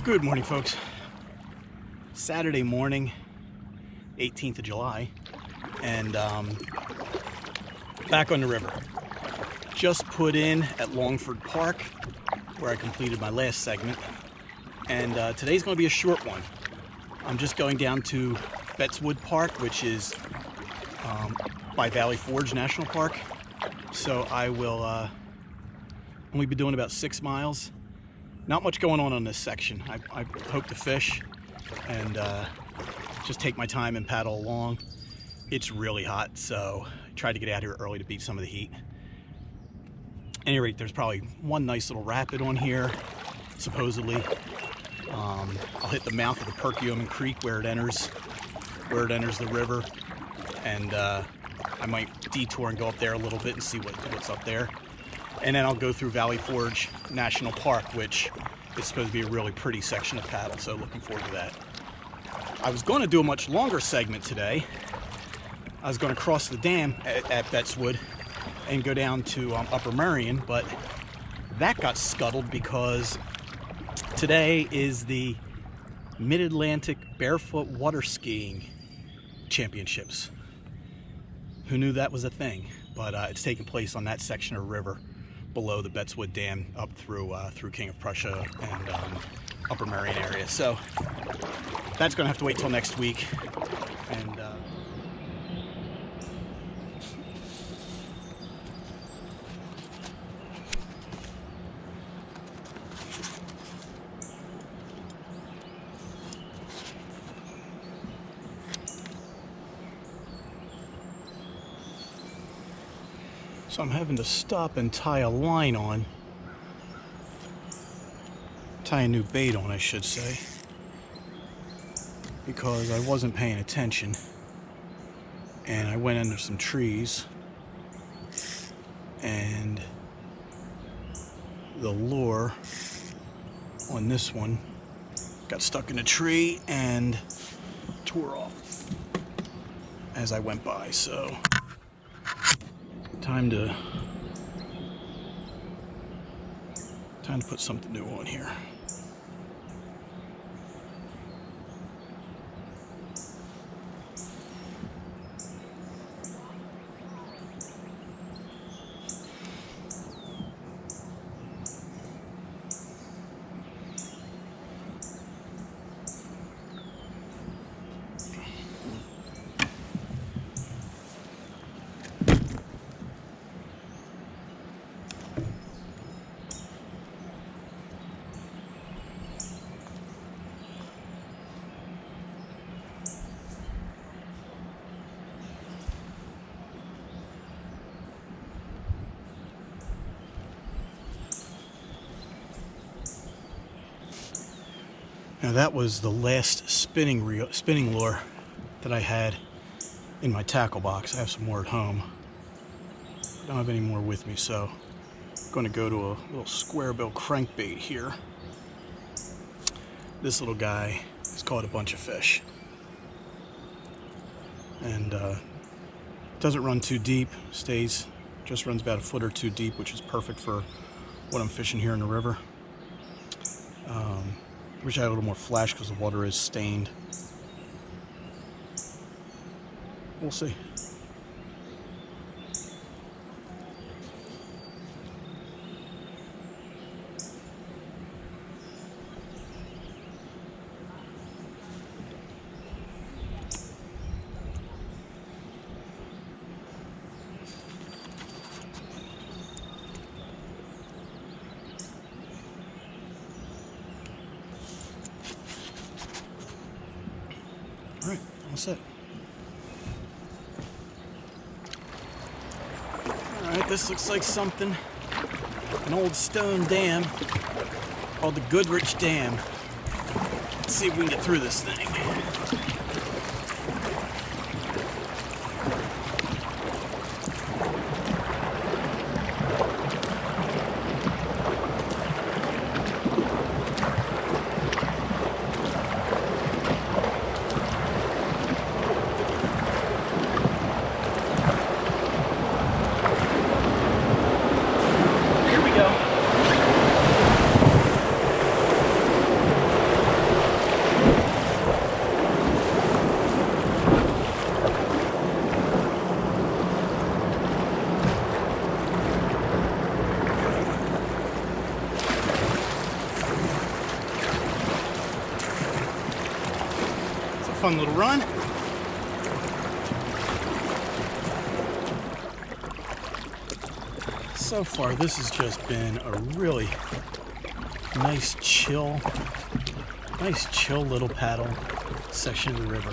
Good morning, folks. Saturday morning, 18th of July, and back on the river. Just put in at Longford Park, where I completed my last segment, and today's going to be a short one. I'm just going down to Bettswood Park, which is by Valley Forge National Park. So I will only be doing about 6 miles. Not much going on this section. I hope to fish and just take my time and paddle along. It's really hot, so I tried to get out here early to beat some of the heat. At any rate, there's probably one nice little rapid on here, supposedly. I'll hit the mouth of the Perkiomen Creek where it enters the river, and I might detour and go up there a little bit and see what's up there. And then I'll go through Valley Forge National Park, which is supposed to be a really pretty section of paddle, so looking forward to that. I was going to do a much longer segment today. I was going to cross the dam at Bettswood and go down to Upper Merion, but that got scuttled because today is the Mid-Atlantic Barefoot Water Skiing Championships. Who knew that was a thing? But it's taking place on that section of river below the Bettswood Dam up through King of Prussia and Upper Merion area. So that's going to have to wait till next week. And so I'm having to stop and tie a line on. Tie a new bait on, I should say. Because I wasn't paying attention. And I went under some trees. And the lure on this one got stuck in a tree and tore off as I went by, so time to put something new on here. Now that was the last spinning lure that I had in my tackle box. I have some more at home. I don't have any more with me, so I'm going to go to a little square bill crankbait here. This little guy has caught a bunch of fish. And doesn't run too deep, just runs about a foot or two deep, which is perfect for what I'm fishing here in the river. Wish I had a little more flash because the water is stained. We'll see. All right, all set. All right, this looks like something. An old stone dam called the Goodrich Dam. Let's see if we can get through this thing. fun little run. So far, this has just been a really nice chill little paddle section of the river.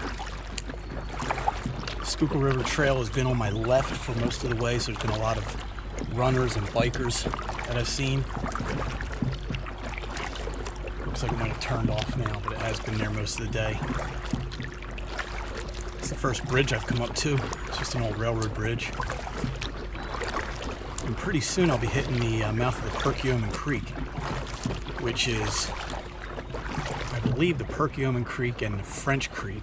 Schuylkill River Trail has been on my left for most of the way, so there's been a lot of runners and bikers that I've seen. Looks like it might have turned off now, but it has been there most of the day. It's the first bridge I've come up to. It's just an old railroad bridge. And pretty soon I'll be hitting the mouth of the Perkiomen Creek, which is, I believe, the Perkiomen Creek and the French Creek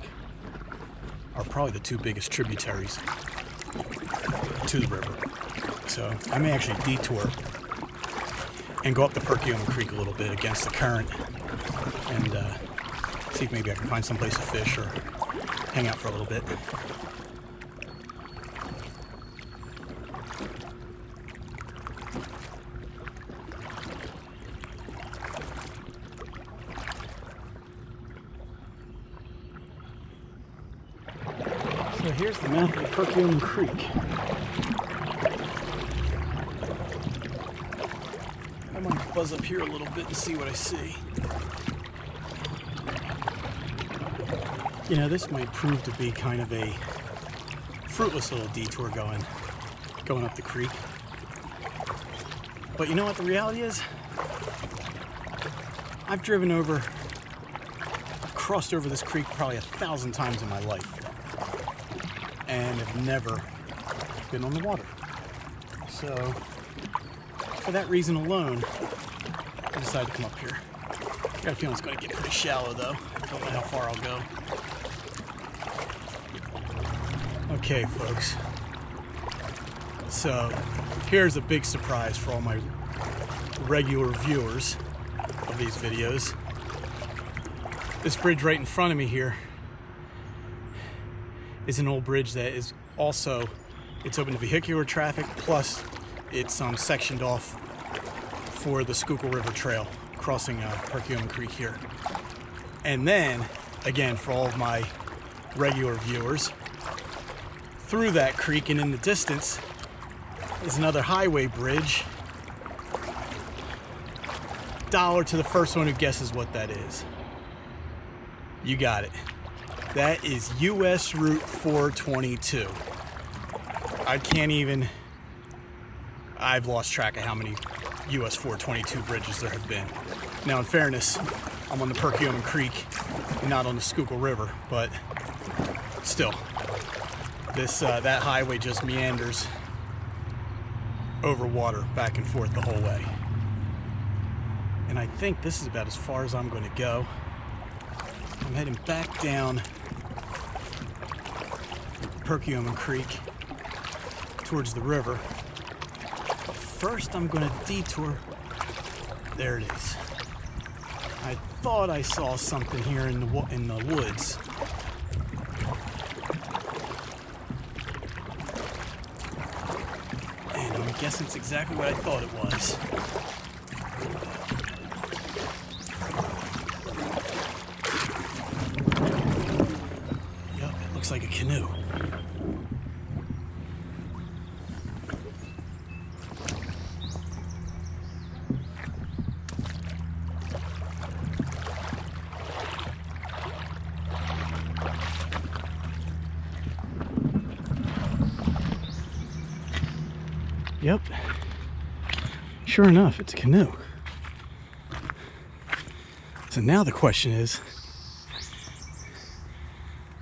are probably the two biggest tributaries to the river. So I may actually detour and go up the Perkiomen Creek a little bit against the current and see if maybe I can find someplace to fish or hang out for a little bit. So here's the mouth of the Perkiomen Creek. I might buzz up here a little bit and see what I see. You know, this might prove to be kind of a fruitless little detour going up the creek. But you know what the reality is? I've crossed over this creek probably 1,000 times in my life and have never been on the water. So for that reason alone, I decided to come up here. I got a feeling it's going to get pretty shallow though. Don't know how far I'll go. Okay, folks. So here's a big surprise for all my regular viewers of these videos. This bridge right in front of me here is an old bridge that is also, it's open to vehicular traffic, plus it's sectioned off for the Schuylkill River Trail, crossing Perkiomen Creek here. And then, again, for all of my regular viewers, through that creek and in the distance is another highway bridge. $1 to the first one who guesses what that is. You got it. That is US Route 422. I've lost track of how many US 422 bridges there have been. Now, in fairness, I'm on the Perkiomen Creek and not on the Schuylkill River, but still, that highway just meanders over water back and forth the whole way. And I think this is about as far as I'm going to go. I'm heading back down Perkiomen Creek towards the river. First, I'm going to detour. There it is. I thought I saw something here in the woods. And I'm guessing it's exactly what I thought it was. Yep, it looks like a canoe. Yep, sure enough, it's a canoe. So now the question is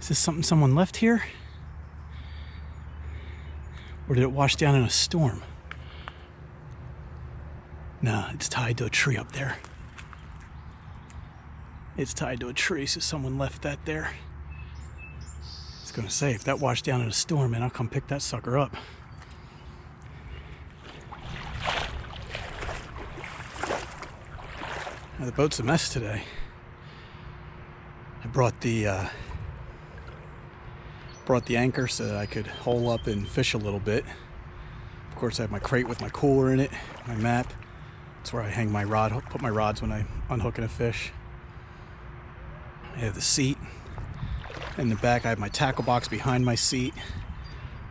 this something someone left here? Or did it wash down in a storm? Nah, it's tied to a tree up there. It's tied to a tree, so someone left that there. I was gonna say, if that washed down in a storm, man, I'll come pick that sucker up. Now, the boat's a mess today. I brought the anchor so that I could hole up and fish a little bit. Of course, I have my crate with my cooler in it, my map. That's where I hang my rod, put my rods when I'm unhooking a fish. I have the seat. In the back I have my tackle box behind my seat,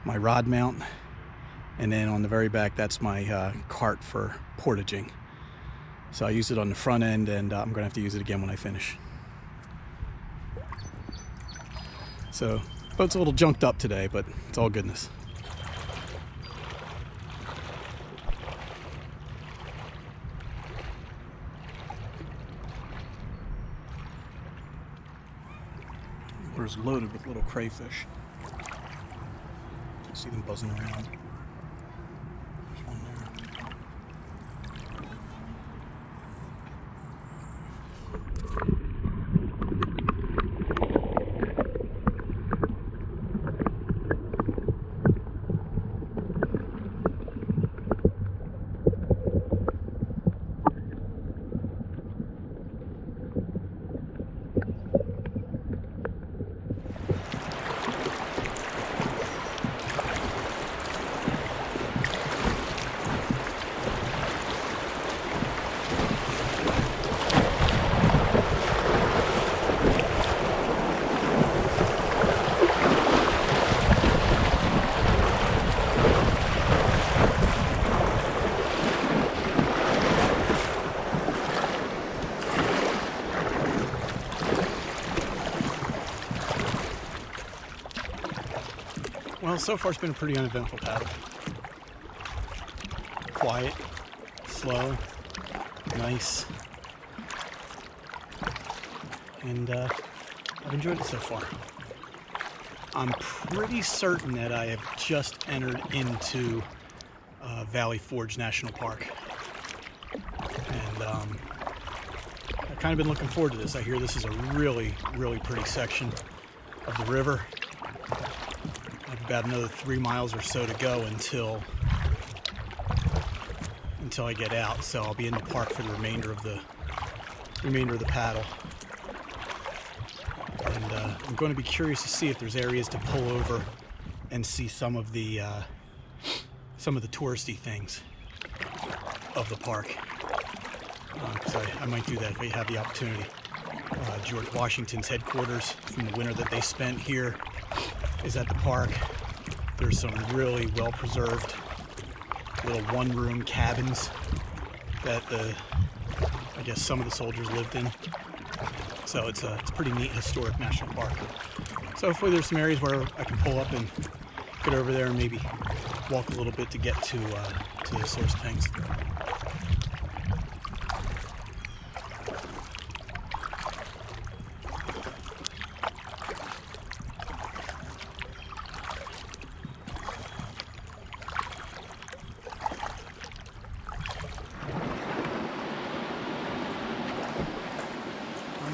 my rod mount, and then on the very back that's my cart for portaging. So I use it on the front end, and I'm gonna have to use it again when I finish. So boat's a little junked up today, but it's all goodness. The water's loaded with little crayfish. You see them buzzing around. There's one there. Well, so far it's been a pretty uneventful paddle. Quiet, slow, nice, and I've enjoyed it so far. I'm pretty certain that I have just entered into Valley Forge National Park, and I've kind of been looking forward to this. I hear this is a really, really pretty section of the river. I've about another 3 miles or so to go until I get out, so I'll be in the park for the remainder of the paddle. And I'm going to be curious to see if there's areas to pull over and see some of the touristy things of the park. Because I might do that if I have the opportunity. George Washington's headquarters from the winter that they spent here is at the park. There's some really well-preserved little one-room cabins that I guess some of the soldiers lived in. So it's a pretty neat historic national park. So hopefully there's some areas where I can pull up and get over there and maybe walk a little bit to get to the source of things.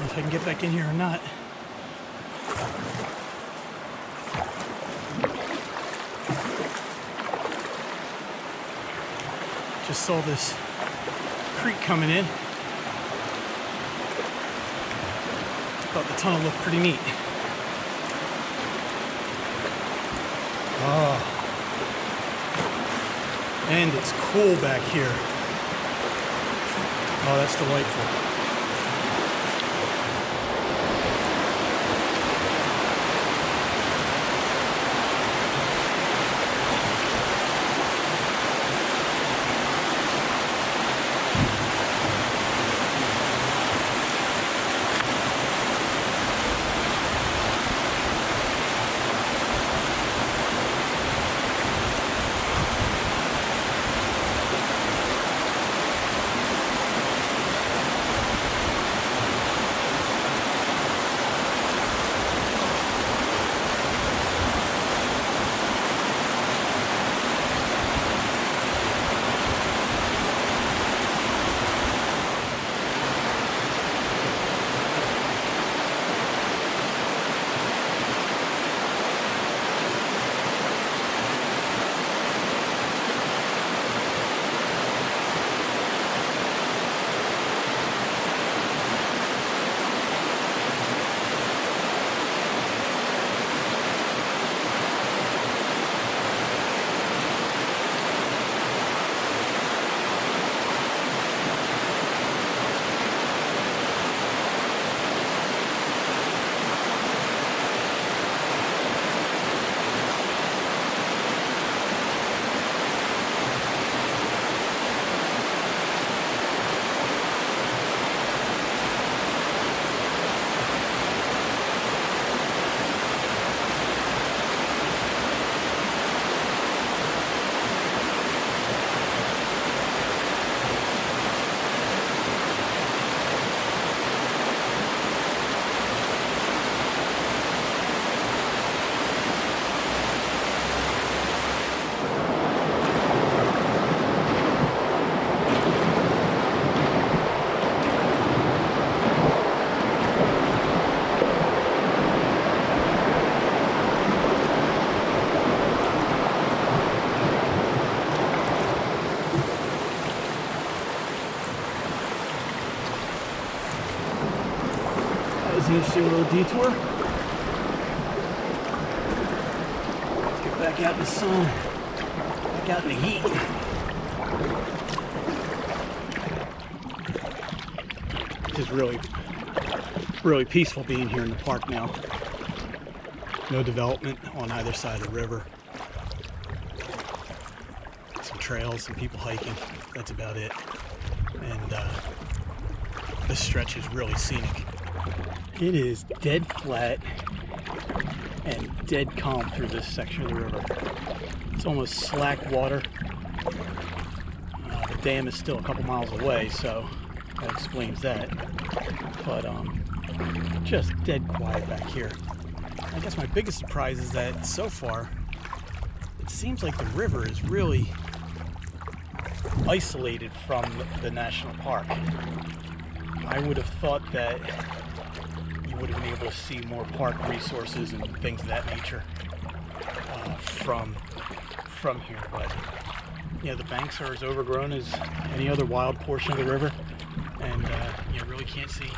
If I can get back in here or not. Just saw this creek coming in. Thought the tunnel looked pretty neat. Oh. And it's cool back here. Oh, that's delightful. interesting little detour. Let's get back out in the sun, back out in the heat. It's just really peaceful being here in the park now. No development on either side of the river. Some trails, some people hiking. That's about it. And this stretch is really scenic. It is dead flat and dead calm through this section of the river. It's almost slack water. The dam is still a couple miles away, so that explains that. But just dead quiet back here. I guess my biggest surprise is that so far it seems like the river is really isolated from the national park. I would have thought that you would have been able to see more park resources and things of that nature from here, but yeah, the banks are as overgrown as any other wild portion of the river, and you really can't see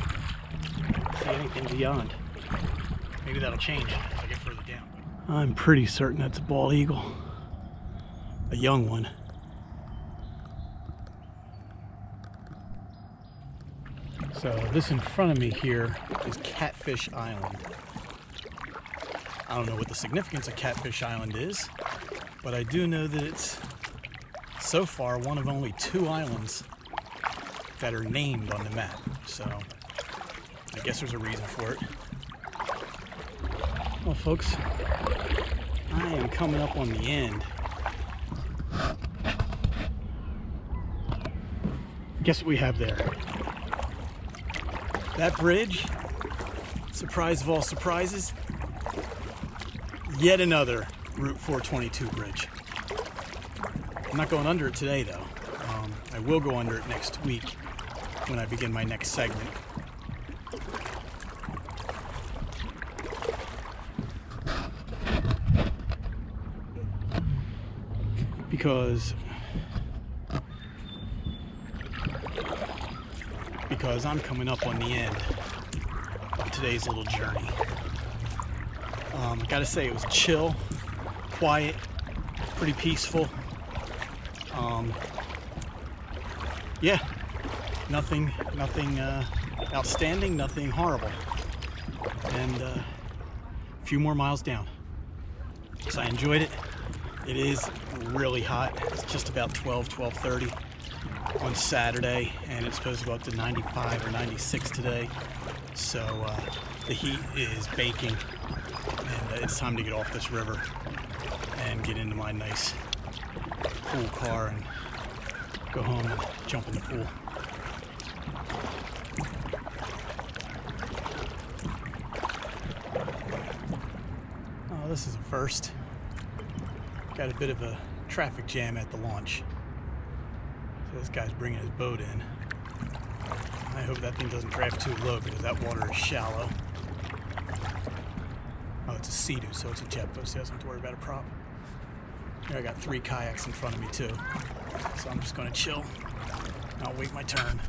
anything beyond. Maybe that'll change as I get further down. I'm pretty certain that's a bald eagle, a young one. So this in front of me here is Catfish Island. I don't know what the significance of Catfish Island is, but I do know that it's so far one of only 2 islands that are named on the map. So I guess there's a reason for it. Well, folks, I am coming up on the end. Guess what we have there? That bridge, surprise of all surprises, yet another Route 422 bridge. I'm not going under it today, though. I will go under it next week when I begin my next segment. Because I'm coming up on the end of today's little journey. I gotta say, it was chill, quiet, pretty peaceful. Yeah, nothing outstanding, nothing horrible. And a few more miles down. So I enjoyed it. It is really hot. It's just about 12:30 on Saturday, and it's supposed to go up to 95 or 96 today. So the heat is baking, and it's time to get off this river and get into my nice pool car and go home and jump in the pool. Oh, this is a first. Got a bit of a traffic jam at the launch. So this guy's bringing his boat in. I hope that thing doesn't draft too low because that water is shallow. Oh, it's a Sea-Doo, so it's a jet boat, so he doesn't have to worry about a prop. Here I got 3 kayaks in front of me too. So I'm just gonna chill. I'll wait my turn.